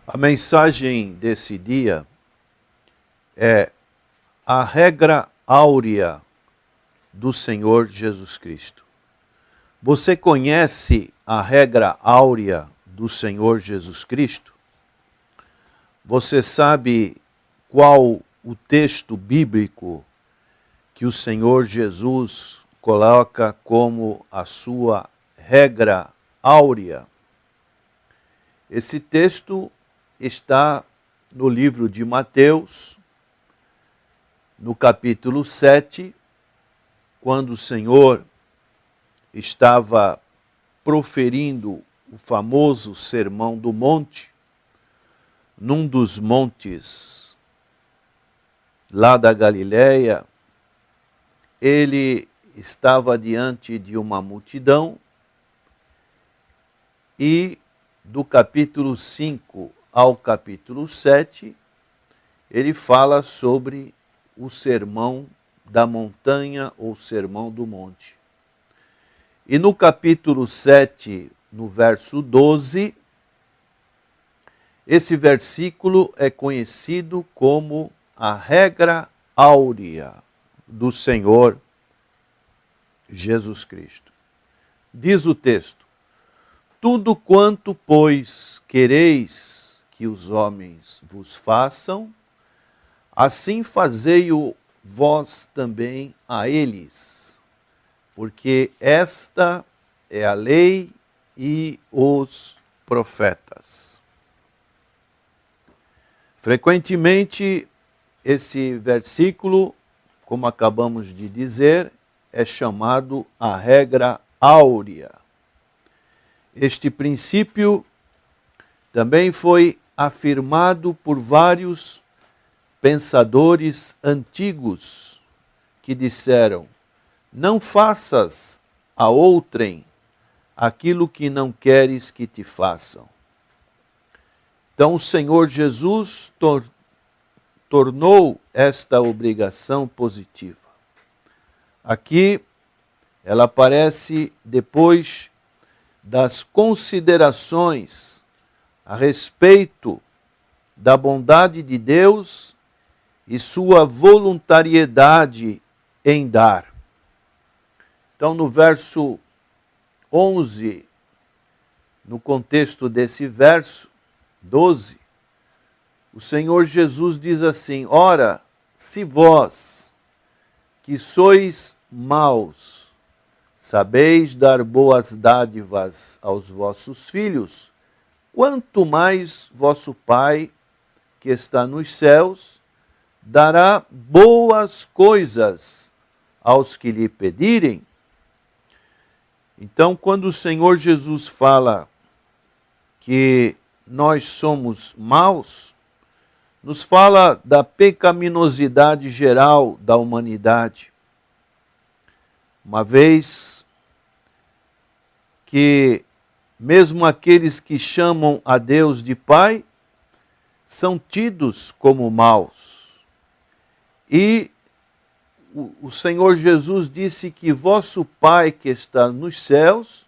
A mensagem desse dia é a regra áurea do Senhor Jesus Cristo. Você conhece a regra áurea do Senhor Jesus Cristo? Você sabe qual o texto bíblico que o Senhor Jesus coloca como a sua regra áurea? Esse texto está no livro de Mateus, no capítulo 7, quando o Senhor estava proferindo o famoso Sermão do Monte, num dos montes lá da Galileia. Ele estava diante de uma multidão e do capítulo 5 ao capítulo 7, ele fala sobre o sermão da montanha ou sermão do monte. E no capítulo 7, no verso 12, esse versículo é conhecido como a regra áurea do Senhor Jesus Cristo. Diz o texto: tudo quanto, pois, quereis que os homens vos façam, assim fazei-o vós também a eles, porque esta é a lei e os profetas. Frequentemente, esse versículo, como acabamos de dizer, é chamado a regra áurea. Este princípio também foi afirmado por vários pensadores antigos que disseram: não faças a outrem aquilo que não queres que te façam. Então o Senhor Jesus tornou esta obrigação positiva. Aqui ela aparece depois das considerações a respeito da bondade de Deus e sua voluntariedade em dar. Então, no verso 11, no contexto desse verso 12, o Senhor Jesus diz assim: ora, se vós, que sois maus, sabeis dar boas dádivas aos vossos filhos, quanto mais vosso Pai, que está nos céus, dará boas coisas aos que lhe pedirem. Então, quando o Senhor Jesus fala que nós somos maus, nos fala da pecaminosidade geral da humanidade. Uma vez que mesmo aqueles que chamam a Deus de Pai são tidos como maus. E o Senhor Jesus disse que vosso Pai que está nos céus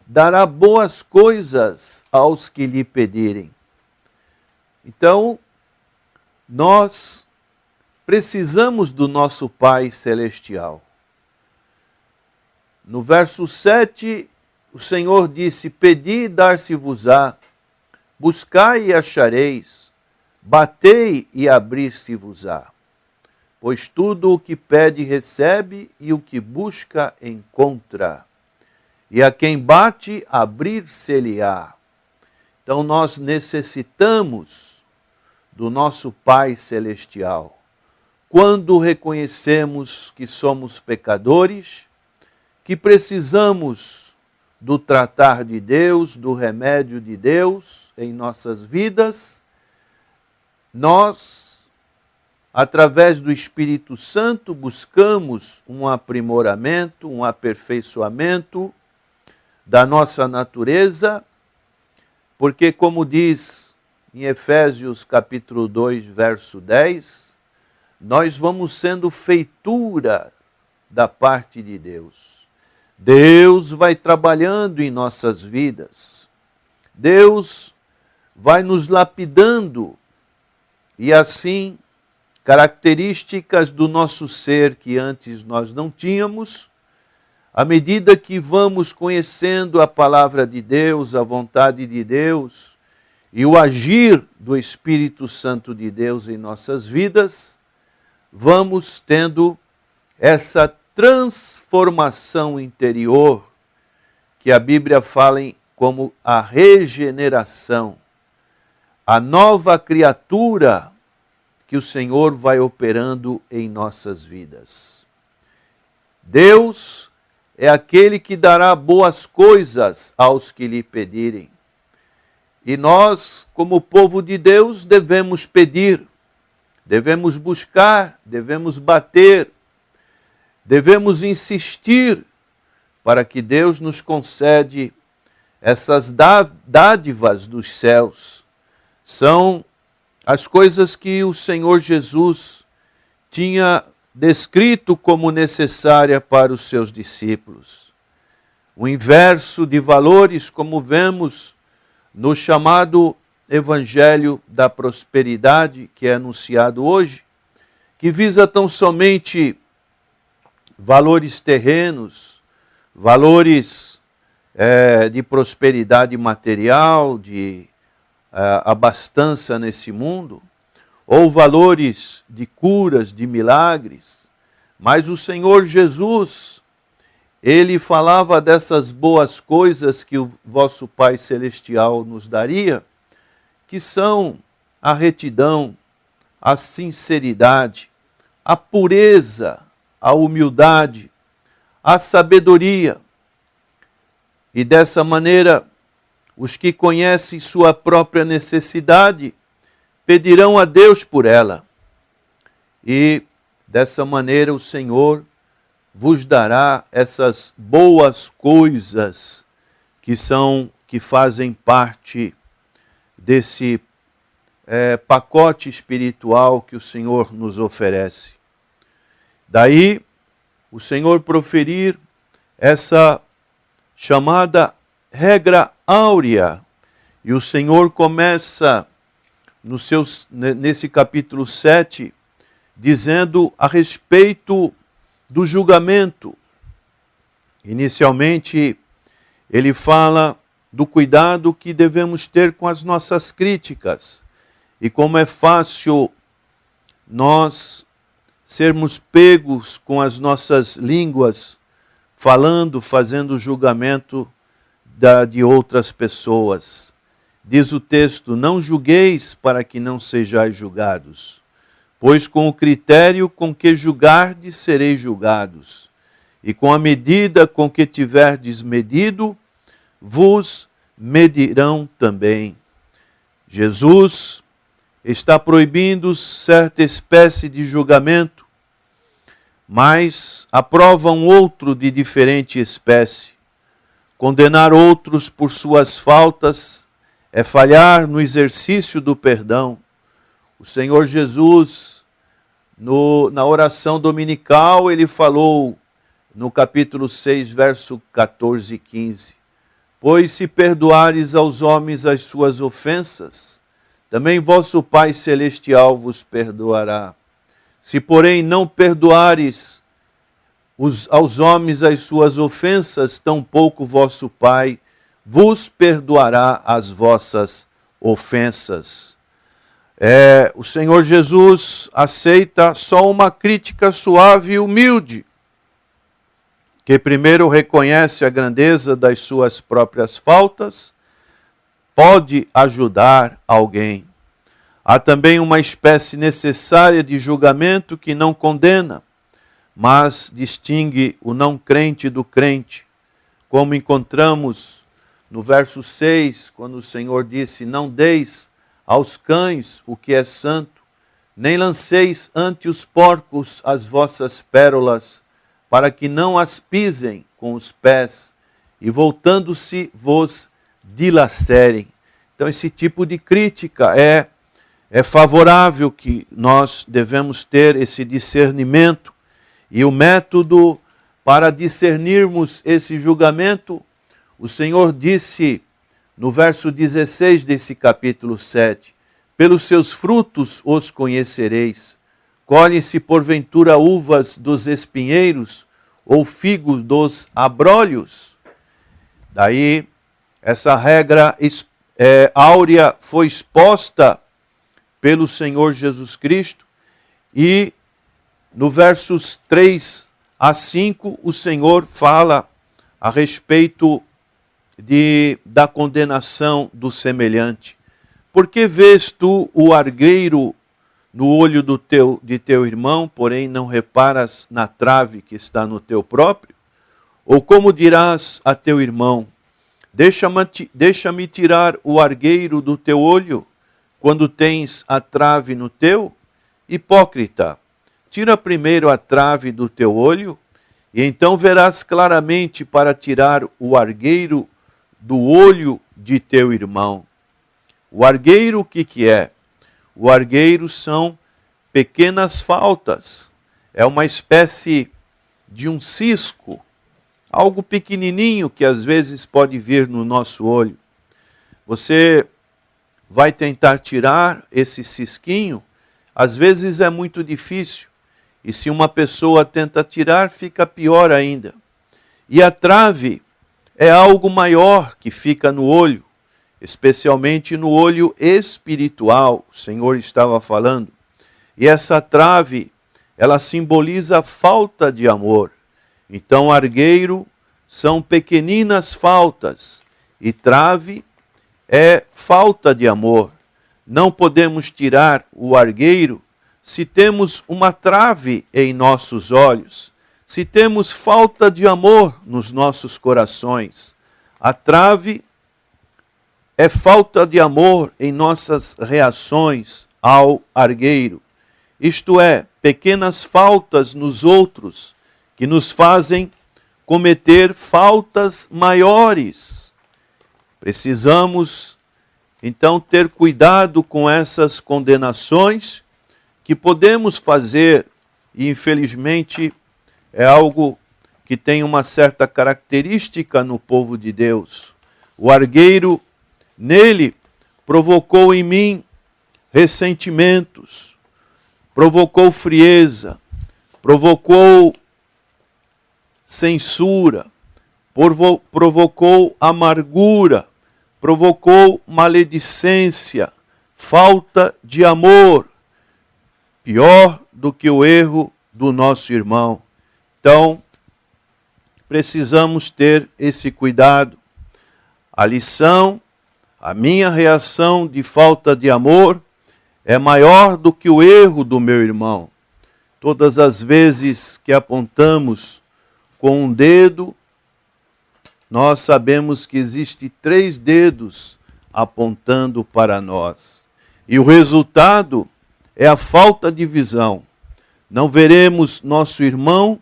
dará boas coisas aos que lhe pedirem. Então, nós precisamos do nosso Pai celestial. No verso 7, o Senhor disse: pedi e dar-se-vos-á, buscai e achareis, batei e abrir-se-vos-á. Pois tudo o que pede recebe, e o que busca encontra. E a quem bate, abrir-se-lhe-á. Então nós necessitamos do nosso Pai celestial. Quando reconhecemos que somos pecadores, que precisamos do tratar de Deus, do remédio de Deus em nossas vidas, nós, através do Espírito Santo, buscamos um aprimoramento, um aperfeiçoamento da nossa natureza, porque, como diz em Efésios capítulo 2, verso 10, nós vamos sendo feitura da parte de Deus. Deus vai trabalhando em nossas vidas. Deus vai nos lapidando e assim características do nosso ser que antes nós não tínhamos, à medida que vamos conhecendo a palavra de Deus, a vontade de Deus e o agir do Espírito Santo de Deus em nossas vidas, vamos tendo essa transformação interior que a Bíblia fala como a regeneração, a nova criatura que o Senhor vai operando em nossas vidas. Deus é aquele que dará boas coisas aos que lhe pedirem. E nós, como povo de Deus, devemos pedir, devemos buscar, devemos bater, devemos insistir para que Deus nos concede essas dádivas dos céus. São as coisas que o Senhor Jesus tinha descrito como necessária para os seus discípulos. O inverso de valores, como vemos no chamado Evangelho da Prosperidade, que é anunciado hoje, que visa tão somente valores terrenos, valores de prosperidade material, de abastança nesse mundo, ou valores de curas, de milagres, mas o Senhor Jesus, Ele falava dessas boas coisas que o vosso Pai Celestial nos daria, que são a retidão, a sinceridade, a pureza, a humildade, a sabedoria. E dessa maneira, os que conhecem sua própria necessidade pedirão a Deus por ela. E dessa maneira o Senhor vos dará essas boas coisas que fazem parte desse pacote espiritual que o Senhor nos oferece. Daí o Senhor proferir essa chamada regra áurea. E o Senhor começa nesse capítulo 7, dizendo a respeito do julgamento. Inicialmente, ele fala do cuidado que devemos ter com as nossas críticas e como é fácil nós sermos pegos com as nossas línguas, falando, fazendo julgamento de outras pessoas. Diz o texto: não julgueis para que não sejais julgados, pois com o critério com que julgardes sereis julgados, e com a medida com que tiverdes medido, vos medirão também. Jesus está proibindo certa espécie de julgamento, mas aprova um outro de diferente espécie. Condenar outros por suas faltas é falhar no exercício do perdão. O Senhor Jesus, na oração dominical, ele falou no capítulo 6, verso 14 e 15. Pois se perdoares aos homens as suas ofensas, também vosso Pai Celestial vos perdoará. Se, porém, não perdoares aos homens as suas ofensas, tampouco vosso Pai vos perdoará as vossas ofensas. O Senhor Jesus aceita só uma crítica suave e humilde, que primeiro reconhece a grandeza das suas próprias faltas, pode ajudar alguém. Há também uma espécie necessária de julgamento que não condena, mas distingue o não crente do crente, como encontramos no verso 6, quando o Senhor disse: não deis aos cães o que é santo, nem lanceis ante os porcos as vossas pérolas, para que não as pisem com os pés, e voltando-se vos dilacerem. Então esse tipo de crítica é favorável, que nós devemos ter esse discernimento. E o método para discernirmos esse julgamento, o Senhor disse no verso 16 desse capítulo 7, pelos seus frutos os conhecereis. Colhem-se porventura uvas dos espinheiros ou figos dos abrolhos? Daí, essa regra áurea foi exposta pelo Senhor Jesus Cristo e no versos 3 a 5 o Senhor fala a respeito da condenação do semelhante. Por que vês tu o argueiro no olho de teu irmão, porém não reparas na trave que está no teu próprio? Ou como dirás a teu irmão, deixa-me tirar o argueiro do teu olho, quando tens a trave no teu? Hipócrita, tira primeiro a trave do teu olho, e então verás claramente para tirar o argueiro do olho de teu irmão. O argueiro, o que é? O argueiro são pequenas faltas. É uma espécie de um cisco, algo pequenininho que às vezes pode vir no nosso olho. Você vai tentar tirar esse cisquinho, às vezes é muito difícil. E se uma pessoa tenta tirar, fica pior ainda. E a trave é algo maior que fica no olho, especialmente no olho espiritual, o Senhor estava falando. E essa trave, ela simboliza a falta de amor. Então, argueiro são pequeninas faltas e trave é falta de amor. Não podemos tirar o argueiro se temos uma trave em nossos olhos, se temos falta de amor nos nossos corações. A trave é falta de amor em nossas reações ao argueiro. Isto é, pequenas faltas nos outros que nos fazem cometer faltas maiores. Precisamos, então, ter cuidado com essas condenações que podemos fazer, e infelizmente é algo que tem uma certa característica no povo de Deus. O argueiro, nele, provocou em mim ressentimentos, provocou frieza, provocou censura, provocou amargura, provocou maledicência, falta de amor, pior do que o erro do nosso irmão. Então, precisamos ter esse cuidado. A lição, a minha reação de falta de amor é maior do que o erro do meu irmão. Todas as vezes que apontamos com um dedo, nós sabemos que existe 3 dedos apontando para nós. E o resultado é a falta de visão. Não veremos nosso irmão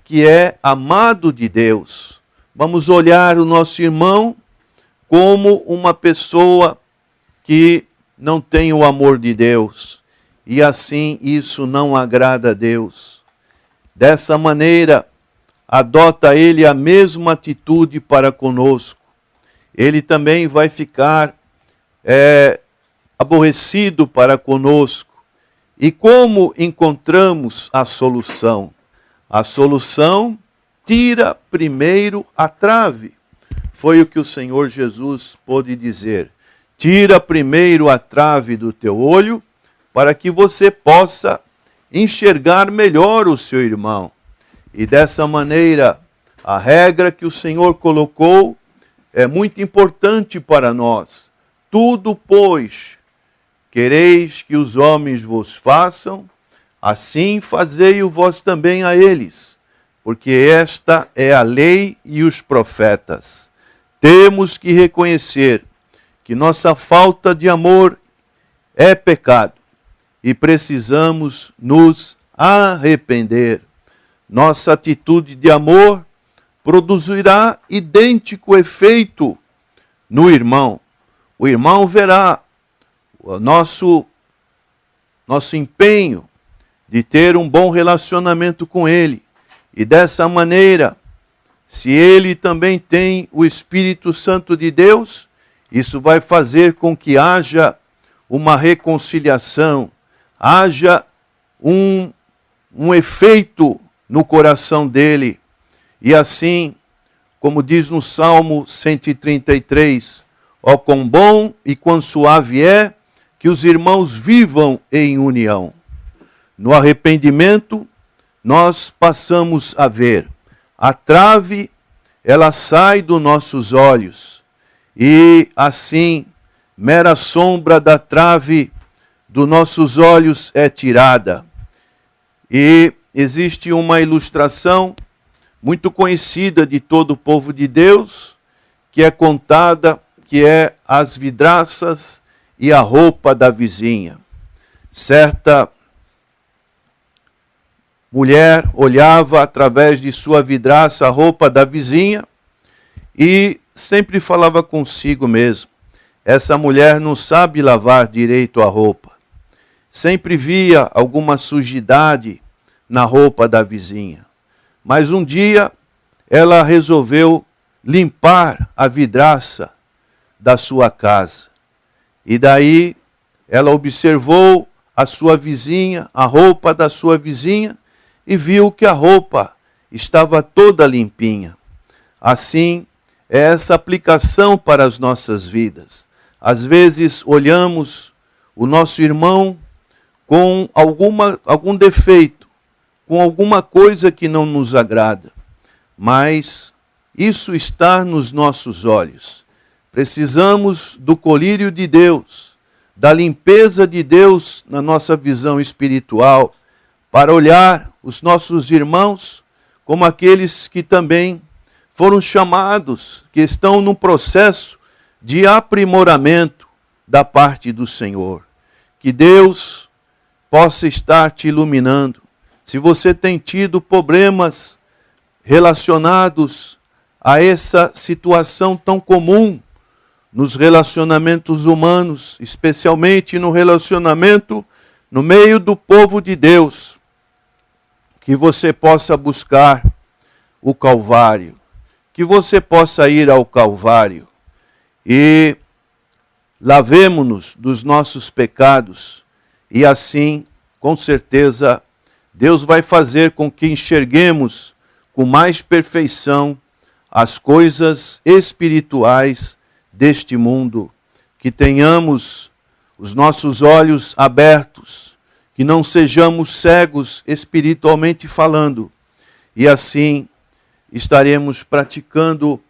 que é amado de Deus. Vamos olhar o nosso irmão como uma pessoa que não tem o amor de Deus. E assim isso não agrada a Deus. Dessa maneira, adota ele a mesma atitude para conosco. Ele também vai ficar aborrecido para conosco. E como encontramos a solução? A solução, tira primeiro a trave. Foi o que o Senhor Jesus pôde dizer. Tira primeiro a trave do teu olho, para que você possa enxergar melhor o seu irmão. E dessa maneira, a regra que o Senhor colocou é muito importante para nós. Tudo, pois, quereis que os homens vos façam, assim fazei-o vós também a eles, porque esta é a lei e os profetas. Temos que reconhecer que nossa falta de amor é pecado e precisamos nos arrepender. Nossa atitude de amor produzirá idêntico efeito no irmão. O irmão verá o nosso empenho de ter um bom relacionamento com ele. E dessa maneira, se ele também tem o Espírito Santo de Deus, Isso vai fazer com que haja uma reconciliação, haja um efeito no coração dele. E assim, como diz no Salmo 133, ó quão bom e quão suave é que os irmãos vivam em união. No arrependimento, nós passamos a ver. A trave, ela sai dos nossos olhos. E assim, mera sombra da trave dos nossos olhos é tirada. E existe uma ilustração muito conhecida de todo o povo de Deus, que é contada, que é as vidraças e a roupa da vizinha. Certa mulher olhava através de sua vidraça a roupa da vizinha e sempre falava consigo mesmo: essa mulher não sabe lavar direito a roupa. Sempre via alguma sujidade na roupa da vizinha. Mas um dia ela resolveu limpar a vidraça da sua casa. E daí ela observou a sua vizinha, a roupa da sua vizinha, e viu que a roupa estava toda limpinha. Assim, é essa aplicação para as nossas vidas. Às vezes olhamos o nosso irmão com algum defeito, com alguma coisa que não nos agrada, mas isso está nos nossos olhos. Precisamos do colírio de Deus, da limpeza de Deus na nossa visão espiritual, para olhar os nossos irmãos como aqueles que também foram chamados, que estão num processo de aprimoramento da parte do Senhor. Que Deus possa estar te iluminando. Se você tem tido problemas relacionados a essa situação tão comum nos relacionamentos humanos, especialmente no relacionamento no meio do povo de Deus, que você possa buscar o Calvário, que você possa ir ao Calvário e lavemo-nos dos nossos pecados e assim, com certeza, Deus vai fazer com que enxerguemos com mais perfeição as coisas espirituais deste mundo, que tenhamos os nossos olhos abertos, que não sejamos cegos espiritualmente falando, e assim estaremos praticando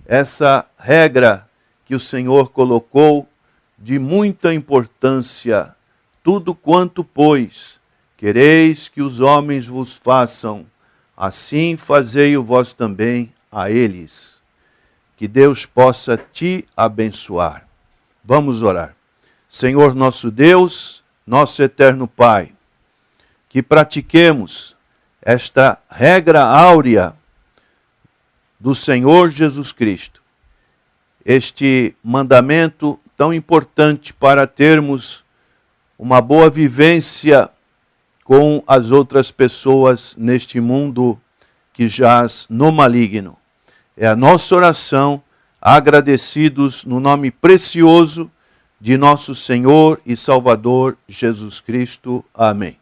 essa regra que o Senhor colocou de muita importância. Tudo quanto, pois, quereis que os homens vos façam, assim fazei-o vós também a eles. Que Deus possa te abençoar. Vamos orar. Senhor nosso Deus, nosso eterno Pai, que pratiquemos esta regra áurea do Senhor Jesus Cristo, este mandamento tão importante para termos uma boa vivência com as outras pessoas neste mundo que jaz no maligno. É a nossa oração, agradecidos no nome precioso de nosso Senhor e Salvador Jesus Cristo. Amém.